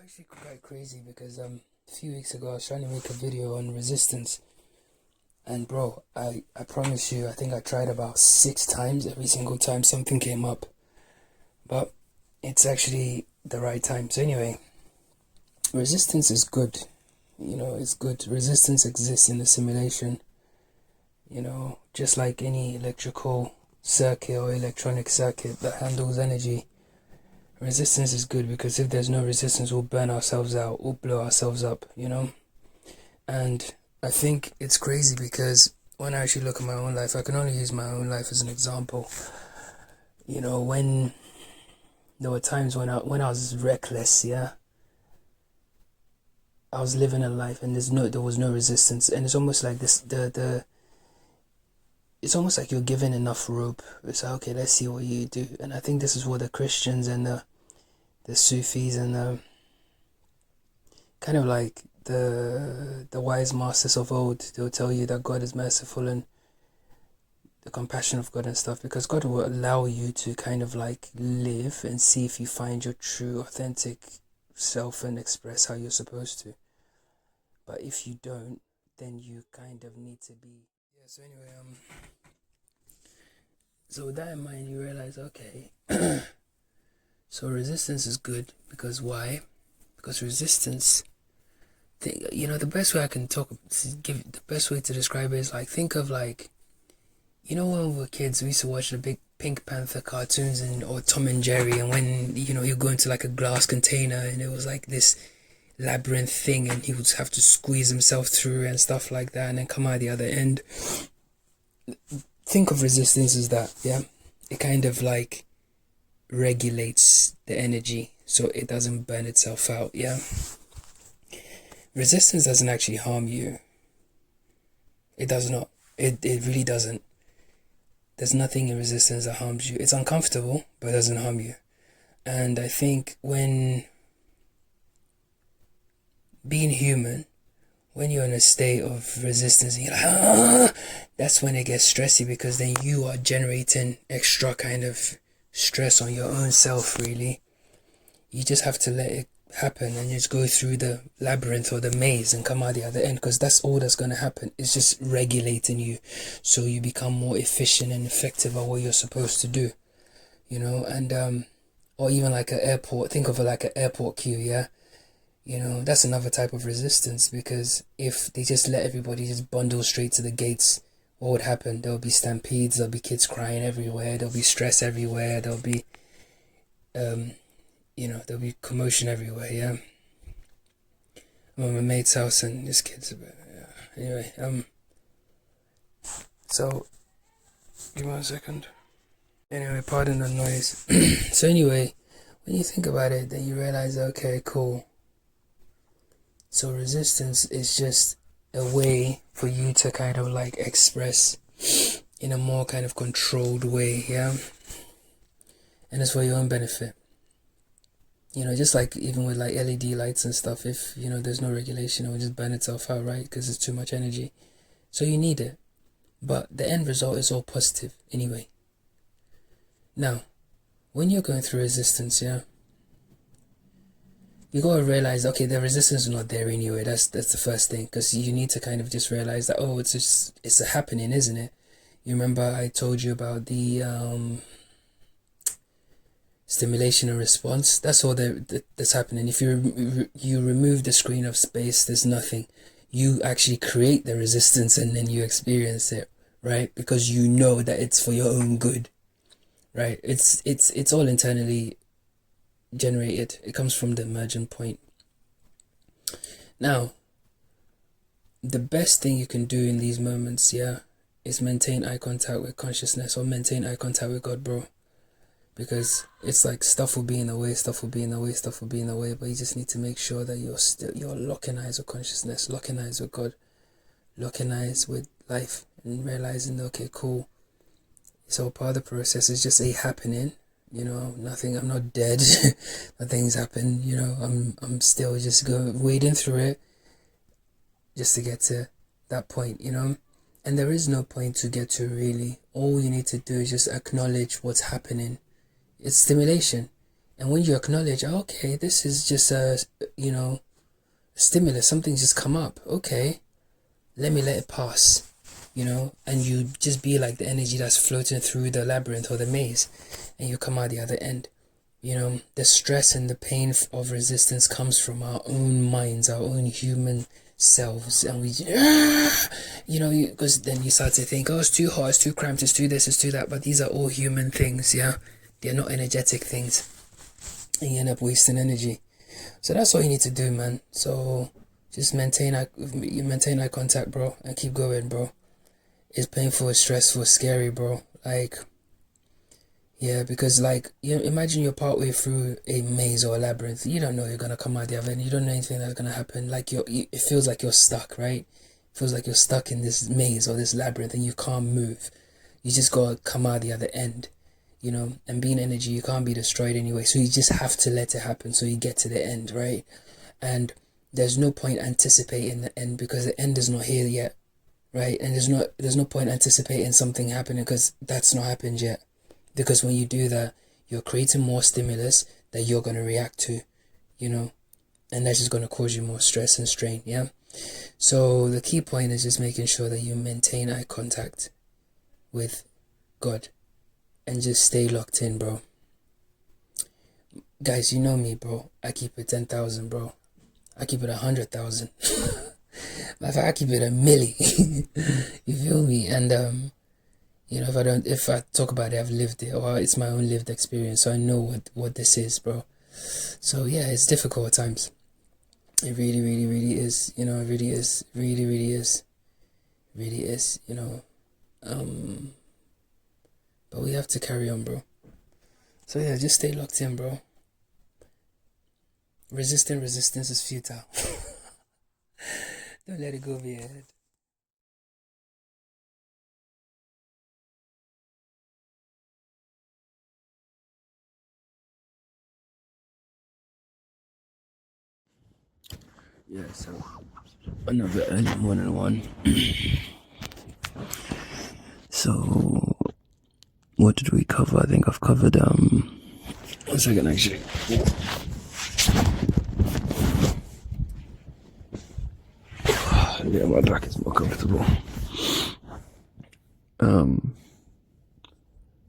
actually quite crazy because a few weeks ago I was trying to make a video on resistance, and bro, I promise you, I think I tried about 6 times. Every single time something came up, but it's actually the right time. So anyway, resistance is good. It's good. Resistance exists in the simulation. Just like any electrical circuit or electronic circuit that handles energy. Resistance is good because if there's no resistance, we'll burn ourselves out, we'll blow ourselves up. And I think it's crazy because when I actually look at my own life, I can only use my own life as an example. When there were times when I was reckless, yeah, I was living a life and there was no resistance, and it's almost like it's almost like you're given enough rope. It's like, okay, let's see what you do. And I think this is what the Christians and the Sufis and the kind of like the wise masters of old, they'll tell you that God is merciful and the compassion of God and stuff, because God will allow you to kind of like live and see if you find your true authentic self and express how you're supposed to. But if you don't, then you kind of need to be so anyway, so with that in mind, you realize, okay, so resistance is good because why? Because resistance, the best way I can give the best way to describe it is like, think of like, when we were kids, we used to watch the big Pink Panther cartoons or Tom and Jerry, and when, you go into like a glass container and it was like this labyrinth thing and he would have to squeeze himself through and stuff like that and then come out the other end. Think of resistance as that, yeah? It kind of like regulates the energy so it doesn't burn itself out, yeah? Resistance doesn't actually harm you. It does not. It really doesn't. There's nothing in resistance that harms you. It's uncomfortable, but it doesn't harm you. And I think when being human, when you're in a state of resistance and you're like, that's when it gets stressy, because then you are generating extra kind of stress on your own self, really. You just have to let it happen and just go through the labyrinth or the maze and come out the other end, because that's all that's going to happen. It's just regulating you so you become more efficient and effective at what you're supposed to do, and or even like an airport. Think of it like an airport queue, yeah? That's another type of resistance, because if they just let everybody just bundle straight to the gates, what would happen? There'll be stampedes, there'll be kids crying everywhere, there'll be stress everywhere, there'll be there'll be commotion everywhere, yeah? I'm at my mate's house and his kids anyway, so give me 1 second. Anyway, pardon the noise. So anyway, when you think about it, then you realize, okay, cool. So resistance is just a way for you to kind of like express in a more kind of controlled way, yeah? And it's for your own benefit. Just like even with like LED lights and stuff, if, there's no regulation, it will just burn itself out, right? Because it's too much energy. So you need it. But the end result is all positive anyway. Now, when you're going through resistance, yeah, you gotta realize, okay, the resistance is not there anyway. That's the first thing, because you need to kind of just realize that, oh, it's a happening, isn't it? You remember I told you about the stimulation and response? That's all that's happening. If you remove the screen of space, there's nothing. You actually create the resistance and then you experience it, right? Because you know that it's for your own good, right? It's all internally generated. It comes from the emergent point. Now, the best thing you can do in these moments, yeah, is maintain eye contact with consciousness, or maintain eye contact with God, bro. Because it's like stuff will be in the way, but you just need to make sure that you're locking eyes with consciousness, locking eyes with God, locking eyes with life, and realizing, okay, cool, it's all part of the process. It's just a happening. Nothing, I'm not dead. Nothing's happened. I'm still just wading through it just to get to that point, and there is no point to get to, really. All you need to do is just acknowledge what's happening. It's stimulation. And when you acknowledge, okay, this is just a, stimulus, something's just come up. Okay, let me let it pass, and you just be like the energy that's floating through the labyrinth or the maze, and you come out the other end. The stress and the pain of resistance comes from our own minds, our own human selves, and we, because then you start to think, oh, it's too hot, it's too cramped, it's too this, it's too that, but these are all human things, yeah? They're not energetic things, and you end up wasting energy. So that's all you need to do, man. So just maintain eye contact, bro, and keep going, bro. It's painful, it's stressful, it's scary, bro. Yeah, because imagine you're partway through a maze or a labyrinth. You don't know you're gonna come out the other end. You don't know anything that's gonna happen. It feels like you're stuck, right? It feels like you're stuck in this maze or this labyrinth and you can't move. You just gotta come out the other end, And being energy, you can't be destroyed anyway. So you just have to let it happen so you get to the end, right? And there's no point anticipating the end because the end is not here yet, right? And there's no point anticipating something happening because that's not happened yet. Because when you do that, you're creating more stimulus that you're going to react to, and that's just going to cause you more stress and strain, yeah? So the key point is just making sure that you maintain eye contact with God and just stay locked in, bro. Guys, you know me, bro. I keep it 10,000, bro. I keep it 100,000. I keep it a milli. You feel me? And, if I talk about it, I've lived it, or it's my own lived experience, so I know what this is, bro. So yeah, it's difficult at times. It really, really, really is. It really is. Really, really is. Really is. But we have to carry on, bro. So yeah, just stay locked in, bro. Resisting resistance is futile. Don't let it go over your head. Yeah, so another early morning one. So what did we cover? I think I've covered 1 second actually. Yeah, my back is more comfortable.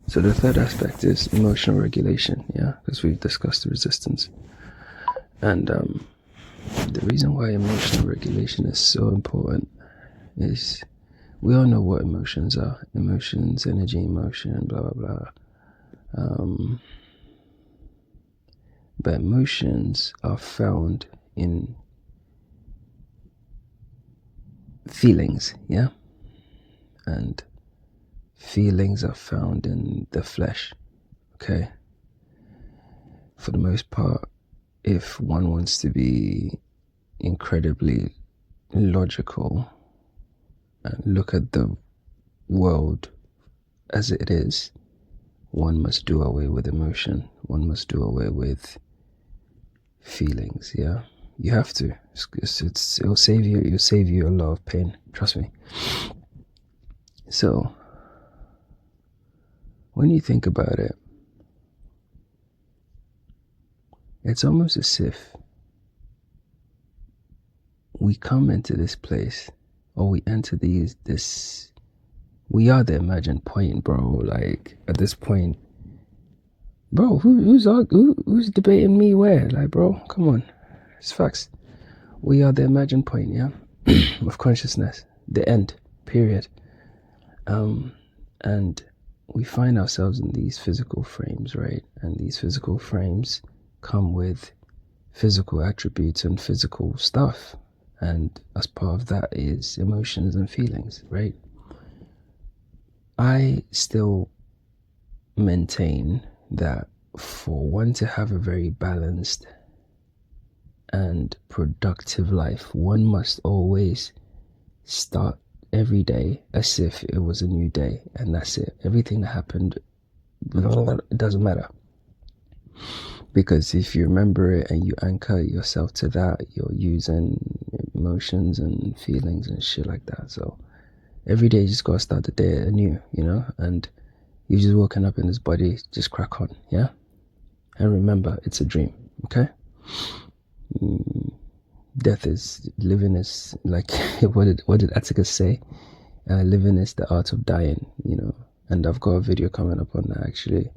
So the third aspect is emotional regulation, yeah, because we've discussed the resistance. And the reason why emotional regulation is so important is we all know what emotions are. Emotions, energy, emotion, blah, blah, blah. But emotions are found in feelings, yeah? And feelings are found in the flesh, okay? For the most part, if one wants to be incredibly logical and look at the world as it is, one must do away with emotion. One must do away with feelings, yeah? You have to. It'll save you a lot of pain. Trust me. So, when you think about it, it's almost as if we come into this place, or we enter we are the imagined point, bro. Like, at this point, bro, who's debating me where? Like, bro, come on. It's facts. We are the imagined point, yeah? Of consciousness. The end. Period. And we find ourselves in these physical frames, right? And these physical frames come with physical attributes and physical stuff. And as part of that is emotions and feelings, right? I still maintain that for one to have a very balanced and productive life, one must always start every day as if it was a new day, and that's it. Everything that happened, it doesn't matter. Because if you remember it and you anchor yourself to that, you're using emotions and feelings and shit like that. So every day you just gotta start the day anew, and you've just woken up in this body, just crack on, yeah? And remember, it's a dream, okay? Living is like, what did Atticus say? Living is the art of dying, and I've got a video coming up on that actually,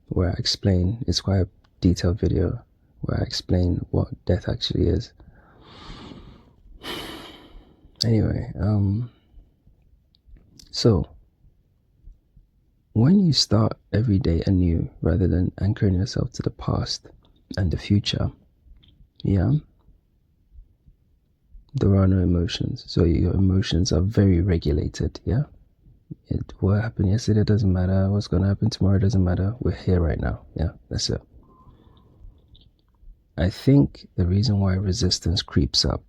where I explain, it's quite a detailed video where I explain what death actually is. Anyway, so when you start every day anew rather than anchoring yourself to the past and the future, there are no emotions. So your emotions are very regulated, what happened yesterday doesn't matter, what's going to happen tomorrow doesn't matter, we're here right now, that's it. I think the reason why resistance creeps up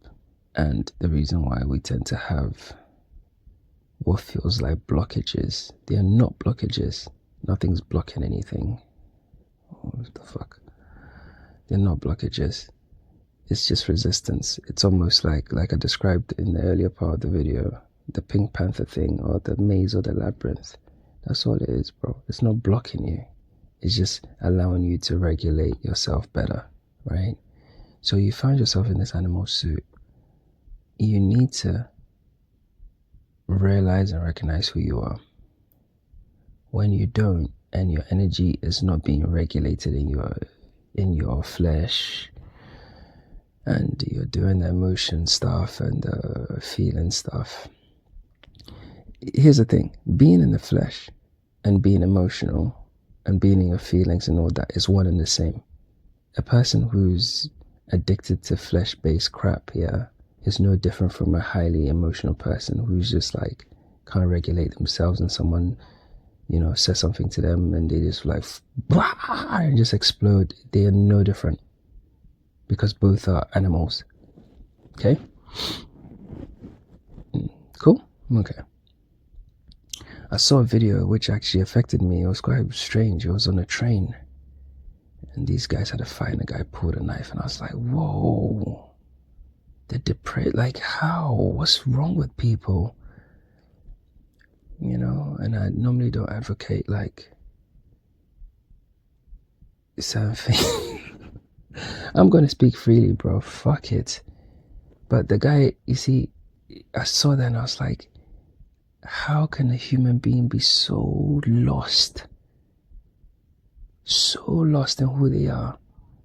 and the reason why we tend to have what feels like blockages, they are not blockages. Nothing's blocking anything. What the fuck? They're not blockages. It's just resistance. It's almost like I described in the earlier part of the video, the Pink Panther thing or the maze or the labyrinth. That's all it is, bro. It's not blocking you. It's just allowing you to regulate yourself better, right? So you find yourself in this animal suit. You need to realize and recognize who you are. When you don't, and your energy is not being regulated in your flesh, and you're doing the emotion stuff and the feeling stuff. Here's the thing, being in the flesh and being emotional and being in your feelings and all that is one and the same. A person who's addicted to flesh-based crap, is no different from a highly emotional person who's just like can't regulate themselves, and someone says something to them and they just like blah, and just explode. They are no different because both are animals. Okay, cool. Okay, I saw a video which actually affected me. It was quite strange. It was on a train and these guys had a fight and a guy pulled a knife and I was like, whoa, like how? What's wrong with people? And I normally don't advocate like certain things. I'm gonna speak freely, bro. Fuck it. But the guy, you see, I saw that and I was like, how can a human being be so lost in who they are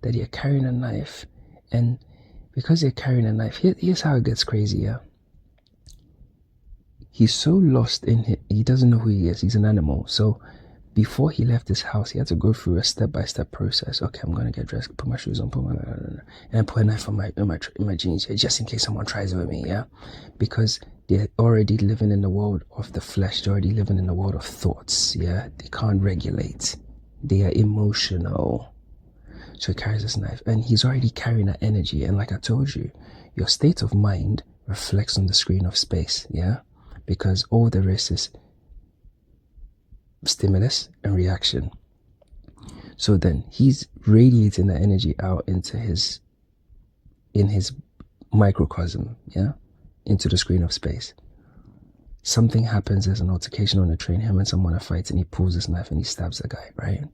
that they're carrying a knife? And because they're carrying a knife, here's how it gets crazy, He's so lost in it, he doesn't know who he is. He's an animal. So before he left his house, he had to go through a step-by-step process. Okay, I'm going to get dressed, put my shoes on, and put a knife on my jeans, just in case someone tries it with me, Because they're already living in the world of the flesh. They're already living in the world of thoughts, They can't regulate. They are emotional. So he carries this knife, and he's already carrying that energy. And like I told you, your state of mind reflects on the screen of space, Because all there is stimulus and reaction. So then he's radiating that energy out in his microcosm, into the screen of space. Something happens, there's an altercation on the train, him and someone are fighting, he pulls his knife and he stabs the guy, right?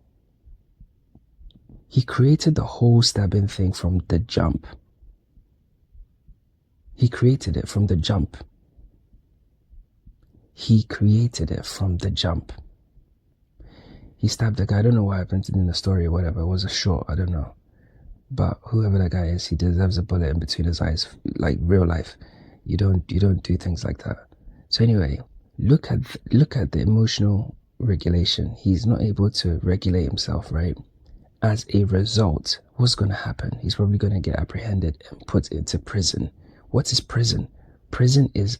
He created the whole stabbing thing from the jump. He created it from the jump. He stabbed the guy. I don't know what happened in the story or whatever. It was a short, I don't know. But whoever that guy is, he deserves a bullet in between his eyes. Like real life. You don't do things like that. So anyway, look at the emotional regulation. He's not able to regulate himself, right? As a result, what's going to happen? He's probably going to get apprehended and put into prison. What is prison? Prison is,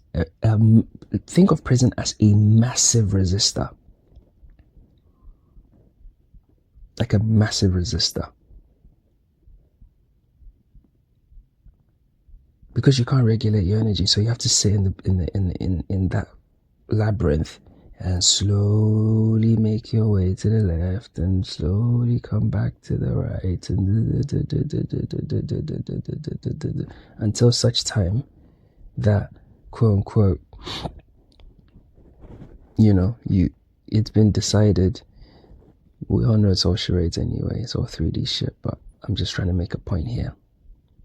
think of prison as a massive resistor. Like a massive resistor. Because you can't regulate your energy, so you have to sit in that labyrinth and slowly make your way to the left and slowly come back to the right and until such time that quote unquote it's been decided We all know it's all charades anyway. It's all 3D shit, but I'm just trying to make a point here.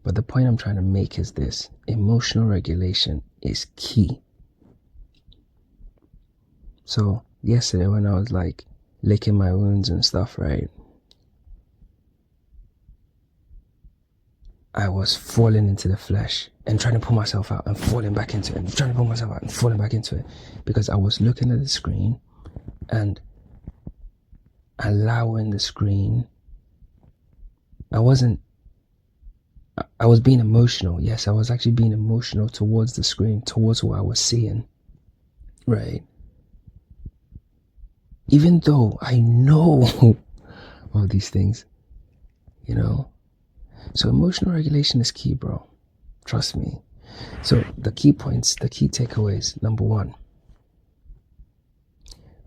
But the point I'm trying to make is this. Emotional regulation is key. So yesterday when I was like licking my wounds and stuff, right? I was falling into the flesh and trying to pull myself out and falling back into it and trying to pull myself out and falling back into it because I was looking at the screen and allowing the screen. I was being emotional. Yes, I was actually being emotional towards the screen, towards what I was seeing, right? Even though I know all these things, you know. So emotional regulation is key, bro. Trust me. So the key points, the key takeaways. Number one,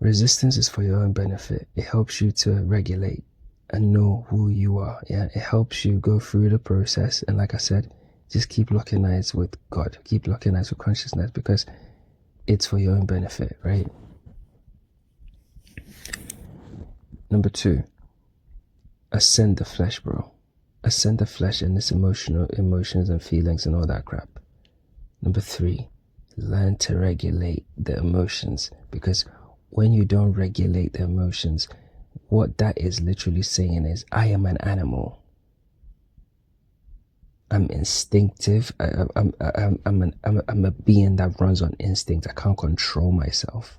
resistance is for your own benefit. It helps you to regulate and know who you are. Yeah, it helps you go through the process. And like I said, just keep locking eyes with God. Keep locking eyes with consciousness because it's for your own benefit, right? Number two, ascend the flesh, bro. Ascend the flesh and its emotions and feelings and all that crap. Number three, learn to regulate the emotions, because when you don't regulate the emotions, what that is literally saying is, I am an animal. I'm instinctive. I'm a being that runs on instinct. I can't control myself.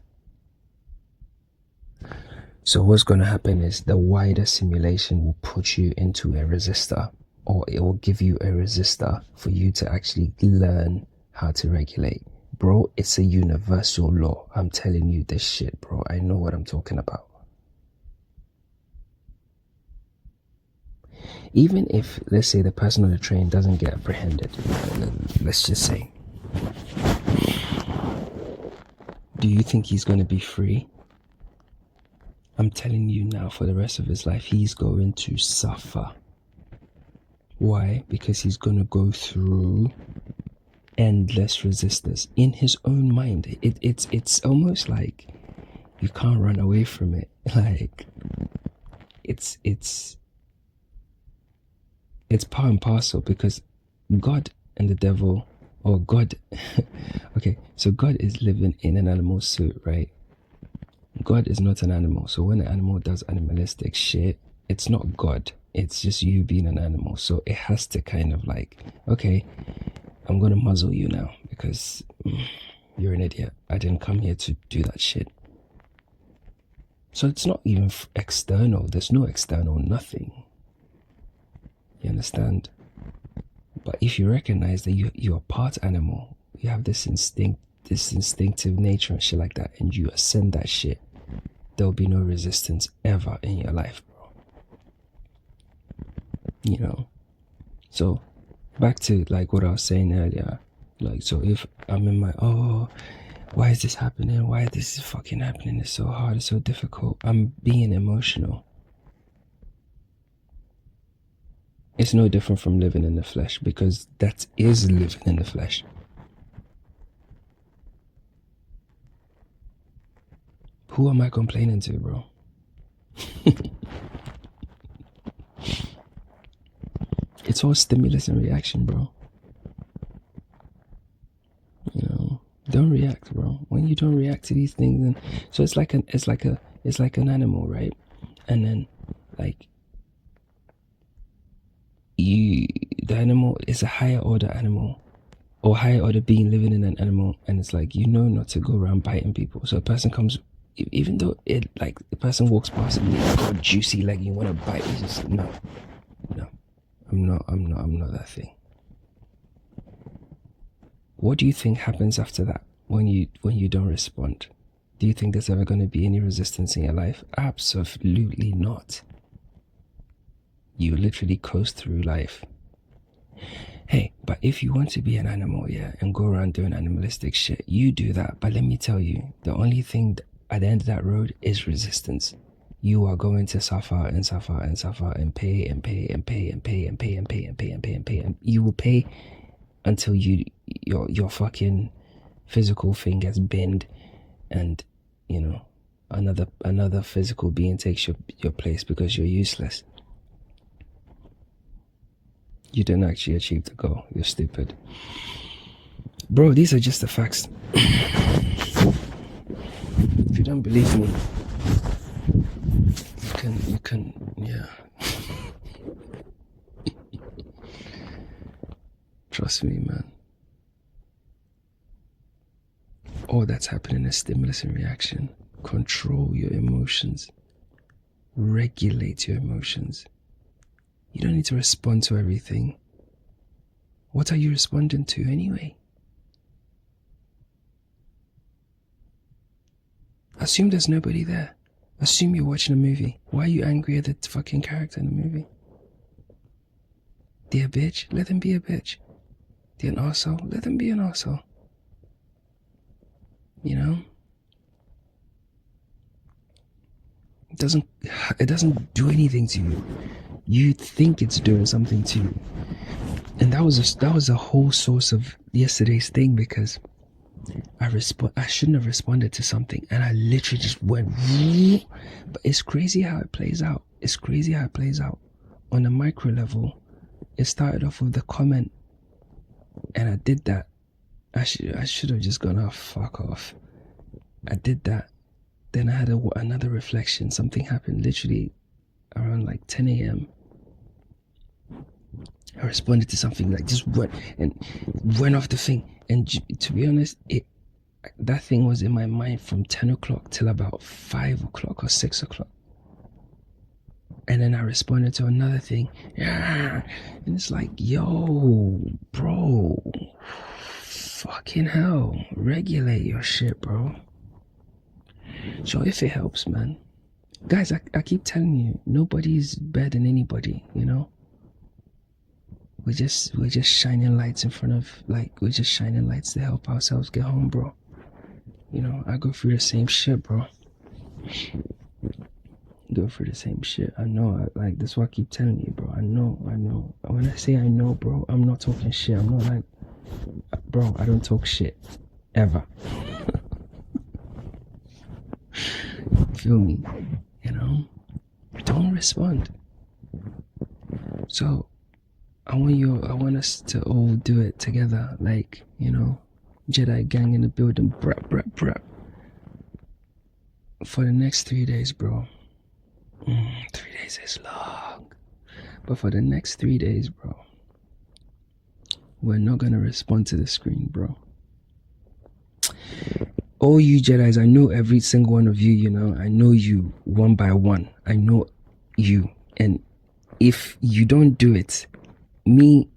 So what's going to happen is the wider simulation will put you into a resistor, or it will give you a resistor for you to actually learn how to regulate. Bro, it's a universal law. I'm telling you this shit, bro. I know what I'm talking about. Even if, let's say, the person on the train doesn't get apprehended, let's just say, do you think he's going to be free? I'm telling you now, for the rest of his life, he's going to suffer. Why? Because he's going to go through endless resistance in his own mind. It's almost like you can't run away from it. Like it's part and parcel, because God and the devil, or God okay, so God is living in an animal suit, right? God is not an animal. So when an animal does animalistic shit, it's not God. It's just you being an animal. So it has to kind of like, okay, I'm going to muzzle you now because you're an idiot. I didn't come here to do that shit. So it's not even external. There's no external nothing. You understand? But if you recognize that you are part animal, you have this instinctive nature and shit like that, and you ascend that shit, there'll be no resistance ever in your life, bro. You know? So back to like what I was saying earlier, like, so if I'm in my, why is this happening? Why this is fucking happening? It's so hard, it's so difficult. I'm being emotional. It's no different from living in the flesh, because that is living in the flesh. Who am I complaining to, bro? It's all stimulus and reaction, bro. You know, don't react, bro. When you don't react to these things, and so it's like an animal, right? And then like the animal is a higher order animal, or higher order being living in an animal, and it's like, you know, not to go around biting people. So a person comes, even though it, like, the person walks past and they've got a juicy leg, you want to bite, it's just no, I'm not that thing. What do you think happens after that when you don't respond? Do you think there's ever going to be any resistance in your life? Absolutely not. You literally coast through life. Hey, but if you want to be an animal, yeah, and go around doing animalistic shit, you do that. But let me tell you, the only thing at the end of that road is resistance. You are going to suffer and suffer and suffer and pay and pay and pay and pay and pay and pay and pay and pay and pay, and you will pay until your fucking physical thing gets bent, and you know, another physical being takes your place because you're useless. You didn't actually achieve the goal. You're stupid. Bro, these are just the facts. If you don't believe me, you can, yeah. Trust me, man. All that's happening is stimulus and reaction. Control your emotions. Regulate your emotions. You don't need to respond to everything. What are you responding to anyway? Assume there's nobody there. Assume you're watching a movie. Why are you angry at the fucking character in the movie? They're a bitch? Let them be a bitch. They're an arsehole? Let them be an arsehole. You know? It doesn't do anything to you. You think it's doing something to you. And that was a whole source of yesterday's thing, because I shouldn't have responded to something, and I literally just went. But it's crazy how it plays out. It's crazy how it plays out. On a micro level, it started off with the comment, and I did that. I should have just gone, oh, fuck off. I did that. Then I had another reflection. Something happened literally around like 10 a.m. I responded to something, like just went off the thing. And to be honest, that thing was in my mind from 10 o'clock till about 5 o'clock or 6 o'clock. And then I responded to another thing. Yeah. And it's like, yo, bro, fucking hell, regulate your shit, bro. So if it helps, man, guys, I keep telling you, nobody's better than anybody, you know? We're just shining lights in front of, we're just shining lights to help ourselves get home, bro. You know, I go through the same shit, bro. Go through the same shit. I know, that's what I keep telling you, bro. I know. When I say I know, bro, I'm not talking shit. I'm not like, bro, I don't talk shit. Ever. Feel me? You know? Don't respond. So, I want us to all do it together, you know, Jedi gang in the building, brap. For the next 3 days, bro. 3 days is long. But for the next 3 days, bro, we're not gonna respond to the screen, bro. All you Jedis, I know every single one of you, you know, I know you one by one. I know you. And if you don't do it, me,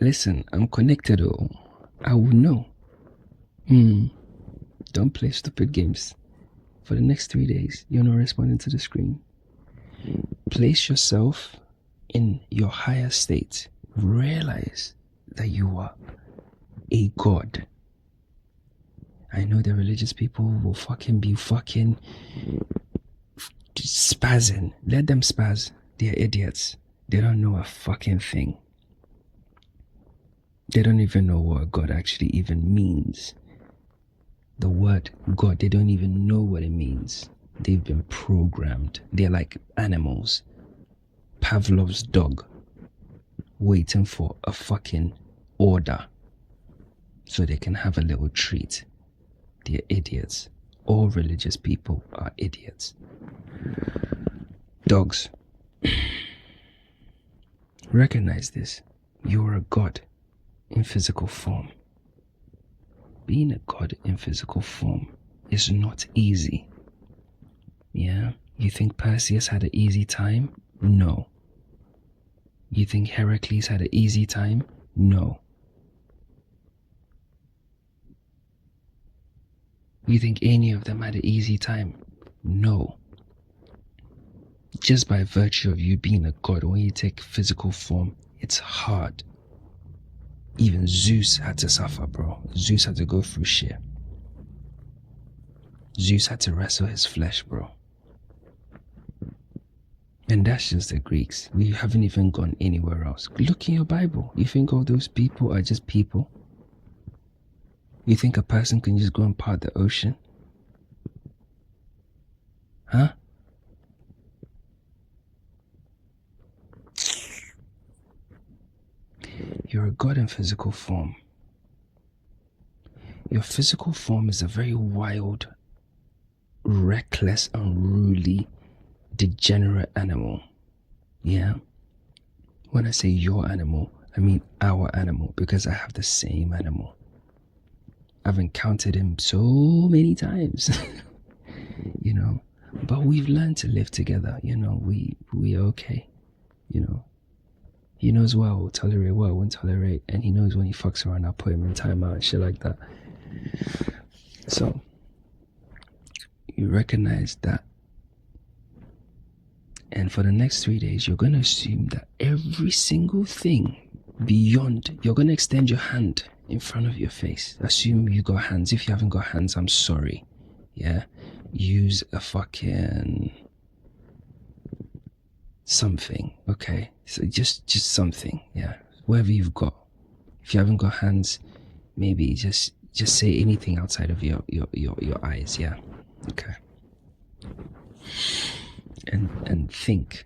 listen, I'm connected, I will know. Don't play stupid games. For the next 3 days, you're not responding to the screen. Place yourself in your higher state. Realize that you are a god. I know the religious people will be spazzing. Let them spaz. They're idiots. They don't know a fucking thing. They don't even know what God actually even means. The word God, they don't even know what it means. They've been programmed. They're like animals. Pavlov's dog, waiting for a fucking order so they can have a little treat. They're idiots. All religious people are idiots. Dogs. Recognize this. You're a god in physical form. Being a god in physical form is not easy. Yeah? You think Perseus had an easy time? No. You think Heracles had an easy time? No. You think any of them had an easy time? No. Just by virtue of you being a god, when you take physical form, it's hard. Even Zeus had to suffer, bro. Zeus had to go through shit. Zeus had to wrestle his flesh, bro. And that's just the Greeks. We haven't even gone anywhere else. Look in your Bible. You think all those people are just people? You think a person can just go and part the ocean? Huh? You're a god in physical form. Your physical form is a very wild, reckless, unruly, degenerate animal. Yeah? When I say your animal, I mean our animal, because I have the same animal. I've encountered him so many times, you know. But we've learned to live together, you know. We are okay, you know. He knows what I will tolerate, what I won't tolerate, and he knows when he fucks around, I'll put him in timeout and shit like that. So, you recognize that. And for the next 3 days, you're going to assume that every single thing beyond, you're going to extend your hand in front of your face. Assume you got hands. If you haven't got hands, I'm sorry. Yeah? Use a fucking something, okay? So just something, yeah? Whatever you've got. If you haven't got hands, maybe just say anything outside of your eyes, yeah? Okay. And think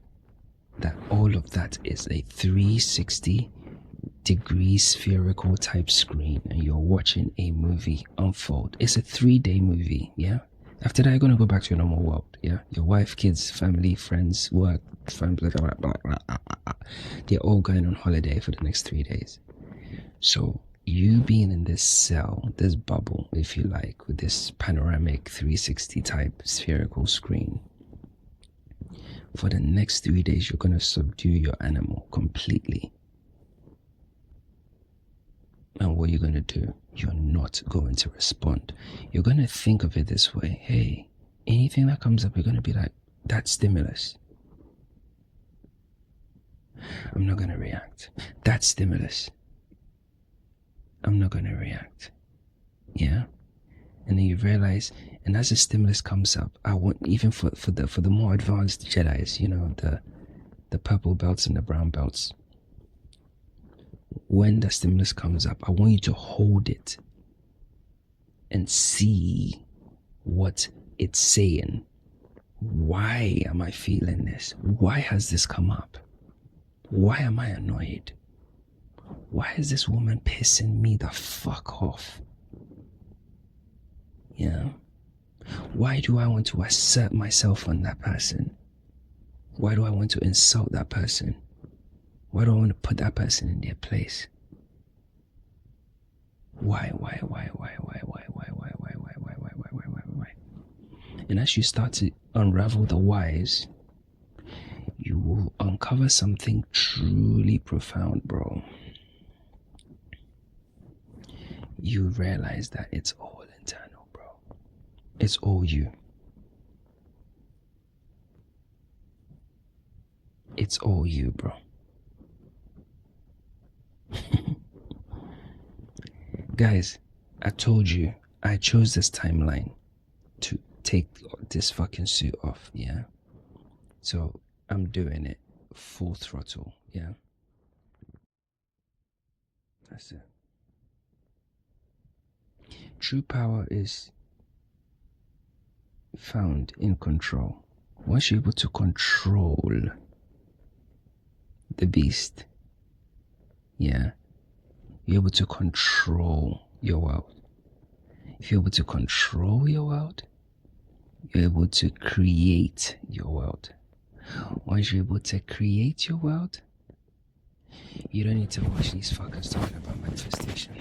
that all of that is a 360-degree spherical type screen, and you're watching a movie unfold. It's a 3-day movie, yeah? After that, you're going to go back to your normal world, yeah? Your wife, kids, family, friends, work, family, blah, blah, blah, blah. They're all going on holiday for the next 3 days. So you being in this cell, this bubble, if you like, with this panoramic 360 type spherical screen, for the next 3 days, you're going to subdue your animal completely. And what you're going to do, you're not going to respond. You're going to think of it this way. Hey, anything that comes up, you're going to be like, that's stimulus. I'm not going to react. That's stimulus. I'm not going to react. Yeah? And then you realize, and as the stimulus comes up, I want, even for the more advanced Jedis, you know, the purple belts and the brown belts, when the stimulus comes up, I want you to hold it and see what it's saying. Why am I feeling this? Why has this come up? Why am I annoyed? Why is this woman pissing me the fuck off? Yeah. Why do I want to assert myself on that person? Why do I want to insult that person? Why do I want to put that person in their place? Why? And as you start to unravel the whys, you will uncover something truly profound, bro. You realize that it's all internal, bro. It's all you. It's all you, bro. Guys, I told you, I chose this timeline to take this fucking suit off, yeah? So, I'm doing it full throttle, yeah? That's it. True power is found in control. Once you're able to control the beast, yeah, you're able to control your world. If you're able to control your world, you're able to create your world. Once you're able to create your world, you don't need to watch these fuckers talking about manifestation.